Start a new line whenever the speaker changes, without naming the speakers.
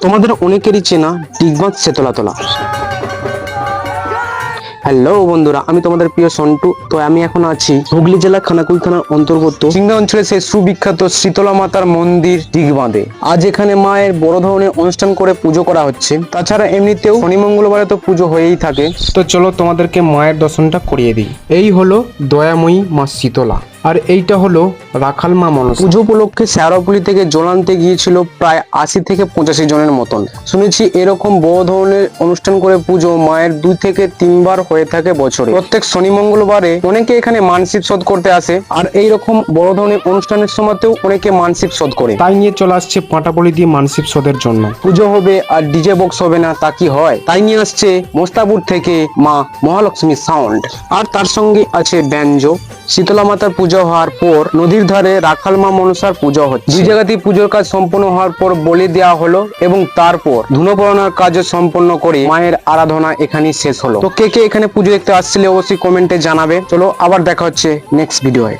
তোমাদের অনেকেরই চেনা ডিগবাঁধ শীতলাতলা। হ্যালো বন্ধুরা, আমি তোমাদের প্রিয় সন্টু। তো আমি এখন আছি হুগলি জেলা খানাকুল থানার অন্তর্গত সিংহা অঞ্চলে সেই সুবিখ্যাত শীতলা মাতার মন্দির ডিগবাঁধে। আজ এখানে মায়ের বড় ধরনের অনুষ্ঠান করে পুজো করা হচ্ছে। তাছাড়া এমনিতেও শনি মঙ্গলবারে তো পুজো হয়েই থাকে। তো চলো তোমাদেরকে মায়ের দর্শনটা করিয়ে দিই। এই হলো দয়াময়ী মা শীতলা, আর এইটা হলো রাখাল মা মনসা। পুজো উপলক্ষে শেওড়াফুলি থেকে জল আনতে গিয়েছিল প্রায় 80 থেকে 85 জনের মতন। শুনেছি এরকম বড় ধরনের অনুষ্ঠান করে পুজো মায়ের 2 থেকে 3 বার হয়ে থাকে বছরে। প্রত্যেক শনি মঙ্গলবারে অনেকে এখানে মানসিক শোধ করতে আসে, আর এইরকম বড় ধরনের অনুষ্ঠানের সময়তেও অনেকে মানসিক শোধ করে। তাই নিয়ে চলে আসছে পাঁটাবলি দিয়ে মানসিক শোধের জন্য। পুজো হবে আর ডিজে বক্স হবে না, তা কি হয়? তাই নিয়ে আসছে মোস্তাপুর থেকে মা মহালক্ষ্মী সাউন্ড, আর তার সঙ্গে আছে ব্যঞ্জো। শীতলা মাতার পুজো হওয়ার পর নদীর ধারে রাখাল মা মনসার পুজো হচ্ছে। দুই জায়গাতেই পুজোর কাজ সম্পন্ন হওয়ার পর বলি দেওয়া হলো এবং তারপর ধুনো পড়ানোর কাজও সম্পন্ন করে মায়ের আরাধনা এখানেই শেষ হলো। তো কে কে এখানে পুজো দেখতে আসছিলে অবশ্যই কমেন্টে জানাবে। চলো আবার দেখা হচ্ছে নেক্সট ভিডিওয়ে।